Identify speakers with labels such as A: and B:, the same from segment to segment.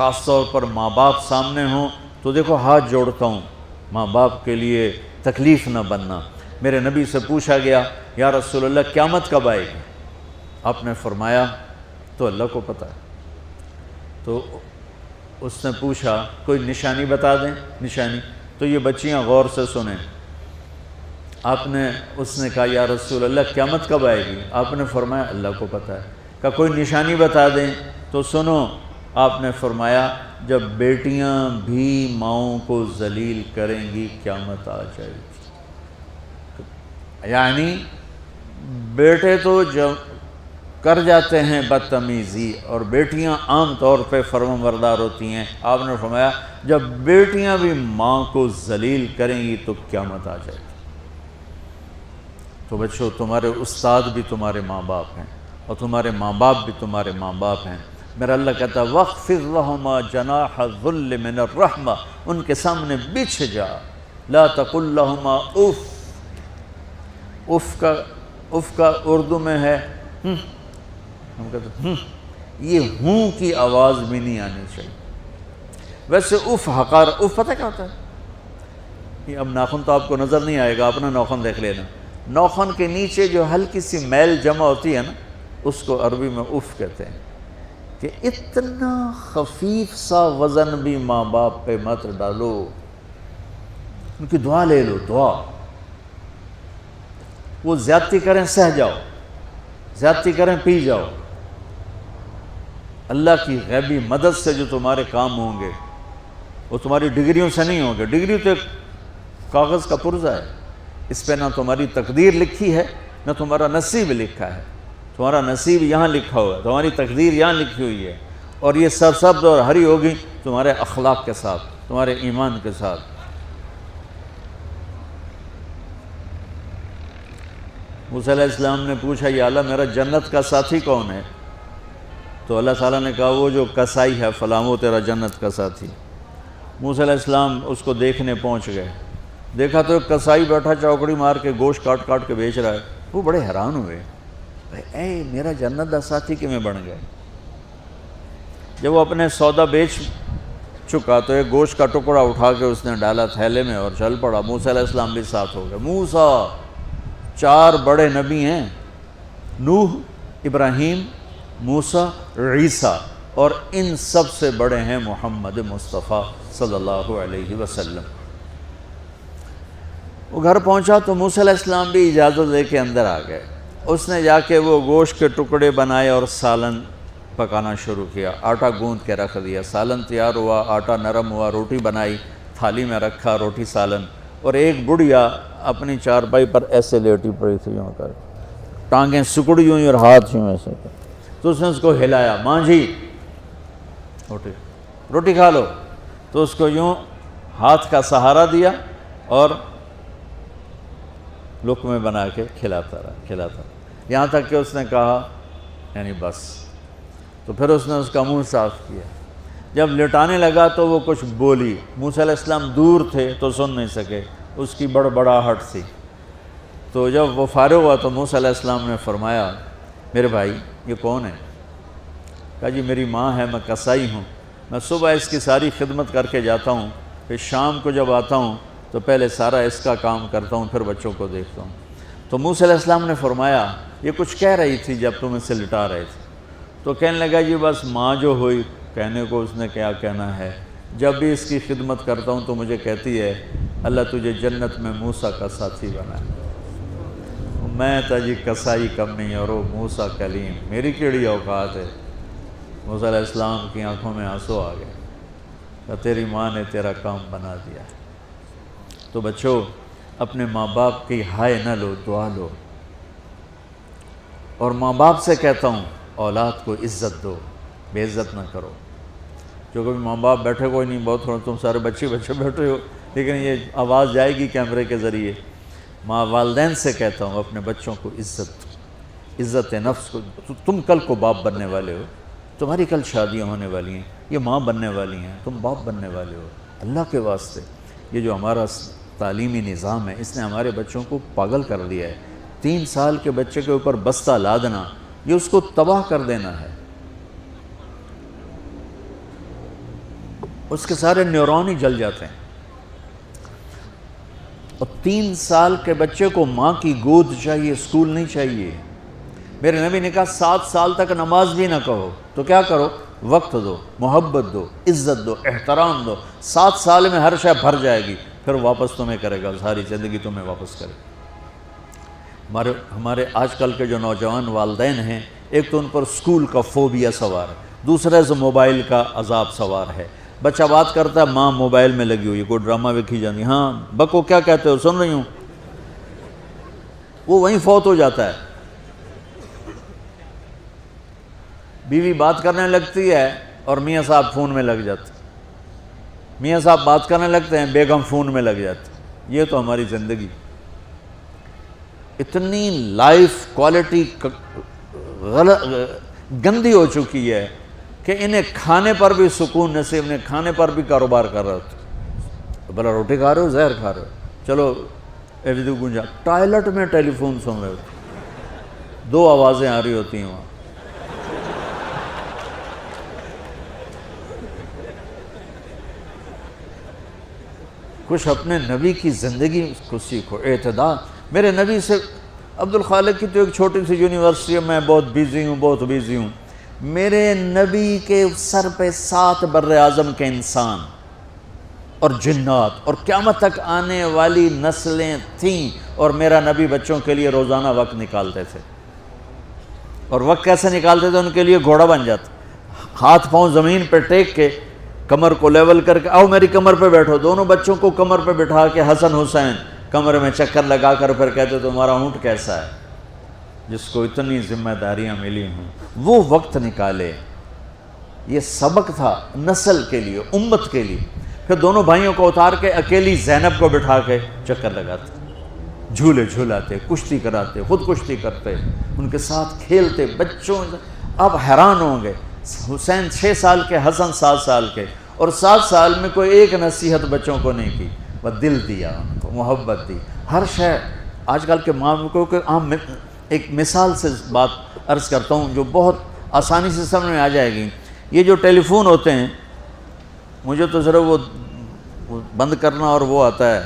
A: خاص طور پر ماں باپ سامنے ہوں تو دیکھو ہاتھ جوڑتا ہوں، ماں باپ کے لیے تکلیف نہ بننا۔ میرے نبی سے پوچھا گیا یا رسول اللہ قیامت کب آئے گی؟ آپ نے فرمایا تو اللہ کو پتہ ہے۔ تو اس نے پوچھا کوئی نشانی بتا دیں، نشانی؟ تو یہ بچیاں غور سے سنیں۔ اس نے کہا یا رسول اللہ قیامت کب آئے گی؟ آپ نے فرمایا اللہ کو پتہ ہے۔ کہا کوئی نشانی بتا دیں؟ تو سنو، آپ نے فرمایا جب بیٹیاں بھی ماؤں کو ذلیل کریں گی قیامت آ جائے گی۔ یعنی بیٹے تو جب کر جاتے ہیں بدتمیزی اور بیٹیاں عام طور پہ فرمانبردار ہوتی ہیں، آپ نے فرمایا جب بیٹیاں بھی ماں کو ذلیل کریں گی تو قیامت آ جائے گی۔ تو بچوں، تمہارے استاد بھی تمہارے ماں باپ ہیں اور تمہارے ماں باپ بھی تمہارے ماں باپ ہیں۔ میرا اللہ کہتا ہے وَاخْفِضْ لَهُمَا جَنَاحَ الذُّلِّ مِنَ الرَّحْمَةِ، ان کے سامنے بچھ جا، لا تقل لهما اف۔ اف کا اردو میں ہے ہم کہتے ہیں یہ ہوں کی آواز بھی نہیں آنی چاہیے۔ ویسے اف حقار، اف پتہ کیا ہوتا ہے؟ اب ناخن تو آپ کو نظر نہیں آئے گا، اپنا ناخن دیکھ لینا۔ ناخن کے نیچے جو ہلکی سی میل جمع ہوتی ہے نا، اس کو عربی میں اف کہتے ہیں۔ کہ اتنا خفیف سا وزن بھی ماں باپ پہ مت ڈالو، ان کی دعا لے لو، دعا۔ وہ زیادتی کریں سہ جاؤ، زیادتی کریں پی جاؤ۔ اللہ کی غیبی مدد سے جو تمہارے کام ہوں گے وہ تمہاری ڈگریوں سے نہیں ہوں گے۔ ڈگری تو ایک کاغذ کا پرزہ ہے، اس پہ نہ تمہاری تقدیر لکھی ہے نہ تمہارا نصیب لکھا ہے۔ تمہارا نصیب یہاں لکھا ہوا ہے، تمہاری تقدیر یہاں لکھی ہوئی ہے، اور یہ سرسبز اور ہری ہوگی تمہارے اخلاق کے ساتھ، تمہارے ایمان کے ساتھ۔ موسیٰ علیہ السلام نے پوچھا یا اللہ میرا جنت کا ساتھی کون ہے؟ تو اللہ تعالیٰ نے کہا وہ جو کسائی ہے فلاں وہ تیرا جنت کا ساتھی۔ موسیٰ علیہ السلام اس کو دیکھنے پہنچ گئے، دیکھا تو ایک کسائی بیٹھا چوکڑی مار کے گوشت کاٹ کاٹ کے بیچ رہا ہے۔ وہ بڑے حیران ہوئے، اے میرا جنت کا ساتھی کیویں بن گیا؟ جب وہ اپنے سودا بیچ چکا تو ایک گوشت کا ٹکڑا اٹھا کے اس نے ڈالا تھیلے میں اور چل پڑا۔ موسیٰ علیہ السلام بھی ساتھ ہو گئے۔ موسیٰ 4 بڑے نبی ہیں، نوح، ابراہیم، موسیٰ، عیسیٰ، اور ان سب سے بڑے ہیں محمد مصطفیٰ صلی اللہ علیہ وسلم۔ وہ گھر پہنچا تو موسیٰ علیہ السلام بھی اجازت لے کے اندر آ گئے۔ اس نے جا کے وہ گوشت کے ٹکڑے بنائے اور سالن پکانا شروع کیا، آٹا گوندھ کے رکھ دیا، سالن تیار ہوا، آٹا نرم ہوا، روٹی بنائی، تھالی میں رکھا روٹی سالن، اور ایک بڑھیا اپنی چارپائی پر ایسے لیٹی پڑی تھی، یوں کر ٹانگیں سکڑی ہوئی اور ہاتھ یوں ایسے کر۔ تو اس نے اس کو ہلایا، ماں جی روٹی کھا لو۔ تو اس کو یوں ہاتھ کا سہارا دیا اور لقمے بنا کے کھلاتا رہا، یہاں تک کہ اس نے کہا یعنی بس۔ تو پھر اس نے اس کا منہ صاف کیا۔ جب لٹانے لگا تو وہ کچھ بولی، موسیٰ علیہ السلام دور تھے تو سن نہیں سکے، اس کی بڑبڑاہٹ تھی۔ تو جب وہ فارغ ہوا تو موسیٰ علیہ السلام نے فرمایا میرے بھائی یہ کون ہے؟ کہا جی میری ماں ہے، میں کسائی ہوں، میں صبح اس کی ساری خدمت کر کے جاتا ہوں، پھر شام کو جب آتا ہوں تو پہلے سارا اس کا کام کرتا ہوں، پھر بچوں کو دیکھتا ہوں۔ تو موسیٰ علیہ السلام نے فرمایا یہ کچھ کہہ رہی تھی جب تم اسے لٹا رہے تھے؟ تو کہنے لگا جی بس ماں جو ہوئی، کہنے کو اس نے کیا کہنا ہے، جب بھی اس کی خدمت کرتا ہوں تو مجھے کہتی ہے اللہ تجھے جنت میں موسیٰ کا ساتھی بنائے۔ میں تا جی کسائی کمی اور وہ موسیٰ کلیم، میری کیڑی اوقات ہے۔ موسیٰ علیہ السلام کی آنکھوں میں آنسو آ گئے کہ تیری ماں نے تیرا کام بنا دیا ہے۔ تو بچوں اپنے ماں باپ کی ہائے نہ لو، دعا لو۔ اور ماں باپ سے کہتا ہوں اولاد کو عزت دو، بے عزت نہ کرو۔ جو کبھی ماں باپ بیٹھے کوئی نہیں، بہت تھوڑا تم سارے بچے بیٹھے ہو، لیکن یہ آواز جائے گی کیمرے کے ذریعے۔ ماں والدین سے کہتا ہوں اپنے بچوں کو عزت نفس کو، تم کل کو باپ بننے والے ہو، تمہاری کل شادیاں ہونے والی ہیں، یہ ماں بننے والی ہیں، تم باپ بننے والے ہو۔ اللہ کے واسطے یہ جو ہمارا تعلیمی نظام ہے اس نے ہمارے بچوں کو پاگل کر دیا ہے۔ 3 سال کے بچے کے اوپر بستہ لادنا، یہ اس کو تباہ کر دینا ہے۔ اس کے سارے نیورون ہی جل جاتے ہیں. اور 3 سال کے بچے کو ماں کی گود چاہیے، اسکول نہیں چاہیے. میرے نبی نے کہا 7 سال تک نماز بھی نہ کہو تو کیا کرو؟ وقت دو، محبت دو، عزت دو، احترام دو. 7 سال میں ہر شے بھر جائے گی، پھر واپس تمہیں کرے گا، ساری زندگی تمہیں واپس کرے گا. ہمارے آج کل کے جو نوجوان والدین ہیں، ایک تو ان پر اسکول کا فوبیا سوار ہے، دوسرے سے موبائل کا عذاب سوار ہے. بچہ بات کرتا ہے، ماں موبائل میں لگی ہوئی ہے، کوئی ڈرامہ ویکھی جاتی، ہاں بکو کیا کہتے ہو، سن رہی ہوں. وہ وہیں فوت ہو جاتا ہے. بیوی بات کرنے لگتی ہے اور میاں صاحب فون میں لگ جاتے، میاں صاحب بات کرنے لگتے ہیں، بیگم فون میں لگ جاتی. یہ تو ہماری زندگی. اتنی لائف کوالٹی گندی ہو چکی ہے کہ انہیں کھانے پر بھی سکون نصیب نہیں، کھانے پر بھی کاروبار کر رہے ہوتے. بھلا روٹی کھا رہے ہو، زہر کھا رہے ہو، چلو ایویدو گنجا. ٹائلٹ میں ٹیلی فون سن رہے ہوتے، 2 آوازیں آ رہی ہوتی ہیں وہاں. کچھ اپنے نبی کی زندگی کو سیکھو، اعتدال. میرے نبی سے عبد الخالق کی تو ایک چھوٹی سی یونیورسٹی ہے، میں بہت بیزی ہوں. میرے نبی کے سر پہ 7 بر اعظم کے انسان اور جنات اور قیامت تک آنے والی نسلیں تھیں، اور میرا نبی بچوں کے لیے روزانہ وقت نکالتے تھے. اور وقت کیسے نکالتے تھے؟ ان کے لیے گھوڑا بن جاتا، ہاتھ پاؤں زمین پہ ٹیک کے، کمر کو لیول کر کے، آؤ میری کمر پہ بیٹھو. دونوں بچوں کو کمر پہ بٹھا کے حسن حسین کمر میں چکر لگا کر پھر کہتے تمہارا اونٹ کیسا ہے، جس کو اتنی ذمہ داریاں ملی ہوں. وہ وقت نکالے. یہ سبق تھا نسل کے لیے، امت کے لیے. پھر دونوں بھائیوں کو اتار کے اکیلی زینب کو بٹھا کے چکر لگاتے، جھولے جھولاتے، کشتی کراتے، خود کشتی کرتے، ان کے ساتھ کھیلتے. بچوں اب حیران ہوں گے، حسین 6 سال کے، حسن 7 سال کے، اور 7 سال میں کوئی ایک نصیحت بچوں کو نہیں کی، بس دل دیا ان کو، محبت دی. ہر شے آج کل کے ماں کو عام ایک مثال سے بات عرض کرتا ہوں جو بہت آسانی سے سمجھ میں آ جائے گی. یہ جو ٹیلی فون ہوتے ہیں، مجھے تو صرف وہ بند کرنا اور وہ آتا ہے،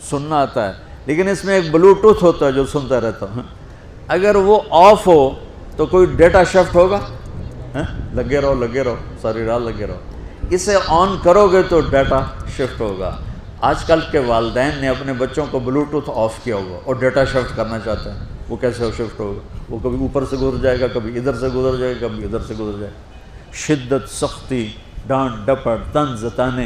A: سننا آتا ہے، لیکن اس میں ایک بلوٹوتھ ہوتا ہے جو سنتا رہتا ہوں. اگر وہ آف ہو تو کوئی ڈیٹا شفٹ ہوگا؟ لگے رہو ساری رات لگے رہو. اسے آن کرو گے تو ڈیٹا شفٹ ہوگا. آج کل کے والدین نے اپنے بچوں کو بلوٹوتھ آف کیا ہوا اور ڈیٹا شفٹ کرنا چاہتے ہیں. وہ کیسے شفٹ ہوگا؟ وہ کبھی اوپر سے گزر جائے گا، کبھی ادھر سے گزر جائے گا، کبھی ادھر سے گزر جائے گا. شدت، سختی، ڈانٹ ڈپٹ، طنز تانے.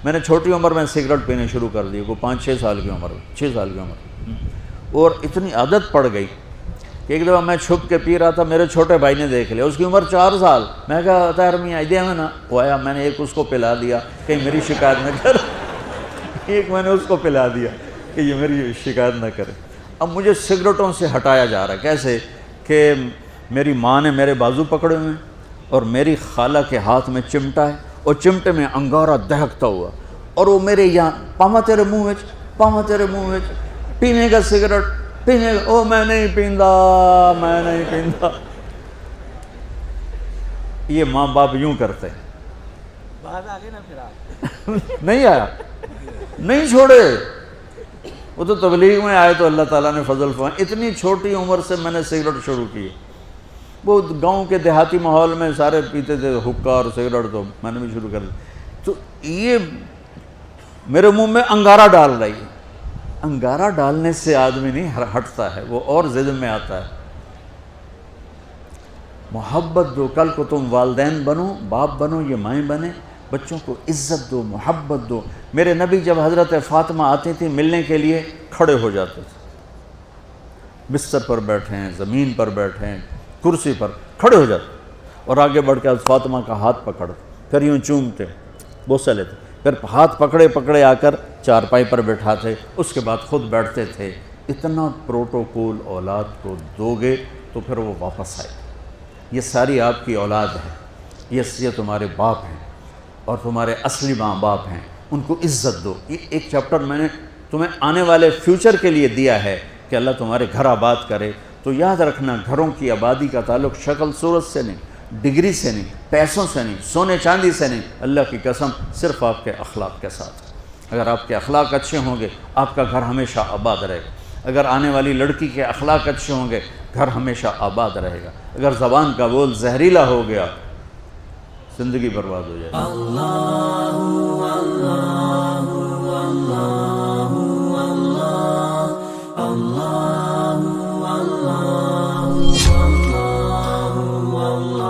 A: میں نے چھوٹی عمر میں سگریٹ پینے شروع کر دی، وہ 5-6 سال کی عمر، 6 سال کی عمر، اور اتنی عادت پڑ گئی کہ ایک دفعہ میں چھپ کے پی رہا تھا، میرے چھوٹے بھائی نے دیکھ لیا، اس کی عمر 4 سال. میں کہا طاہر میاں آئیدیا میں نا، وہ آیا، میں نے ایک اس کو پلا دیا کہیں میری شکایت نہ کر. ایک میں نے اس کو پلا دیا کہ یہ میری شکایت نہ کرے. اب مجھے سگریٹوں سے ہٹایا جا رہا ہے. کیسے کہ میری ماں نے میرے بازو پکڑے ہوئے ہیں اور میری خالہ کے ہاتھ میں چمٹا ہے اور چمٹے میں انگارہ دہکتا ہوا، اور وہ میرے یہاں پاما تیرے منہ میں پینے کا سگریٹ پینے کا. او میں نہیں پیندا. یہ ماں باپ یوں کرتے ہیں. نہیں آیا، نہیں چھوڑے. وہ تو تبلیغ میں آئے تو اللہ تعالیٰ نے فضل فرمایا. اتنی چھوٹی عمر سے میں نے سگریٹ شروع کی. وہ گاؤں کے دیہاتی ماحول میں سارے پیتے تھے حقہ اور سگریٹ، تو میں نے بھی شروع کر دی. تو یہ میرے منہ میں انگارہ ڈال رہی ہے. انگارہ ڈالنے سے آدمی نہیں ہٹتا ہے، وہ اور ضد میں آتا ہے. محبت دو. کل کو تم والدین بنو، باپ بنو، یہ مائیں بنے، بچوں کو عزت دو، محبت دو. میرے نبی جب حضرت فاطمہ آتی تھی ملنے کے لیے، کھڑے ہو جاتے تھے. بستر پر بیٹھے ہیں، زمین پر بیٹھے ہیں، کرسی پر، کھڑے ہو جاتے اور آگے بڑھ کے فاطمہ کا ہاتھ پکڑتے، پھر یوں چومتے، بوسہ لیتے، پھر ہاتھ پکڑے آ کر چارپائی پر بیٹھاتے، اس کے بعد خود بیٹھتے تھے. اتنا پروٹوکول اولاد کو دو گے تو پھر وہ واپس آئے. یہ ساری آپ کی اولاد ہے، یہ تمہارے باپ ہیں اور تمہارے اصلی ماں باپ ہیں. ان کو عزت دو. یہ ایک چیپٹر میں نے تمہیں آنے والے فیوچر کے لیے دیا ہے کہ اللہ تمہارے گھر آباد کرے. تو یاد رکھنا، گھروں کی آبادی کا تعلق شکل صورت سے نہیں، ڈگری سے نہیں، پیسوں سے نہیں، سونے چاندی سے نہیں، اللہ کی قسم صرف آپ کے اخلاق کے ساتھ۔ اگر آپ کے اخلاق اچھے ہوں گے آپ کا گھر ہمیشہ آباد رہے گا۔ اگر آنے والی لڑکی کے اخلاق اچھے ہوں گے گھر ہمیشہ آباد رہے گا۔ اگر زبان کا بول زہریلا ہو گیا زندگی برباد ہو جائے گی۔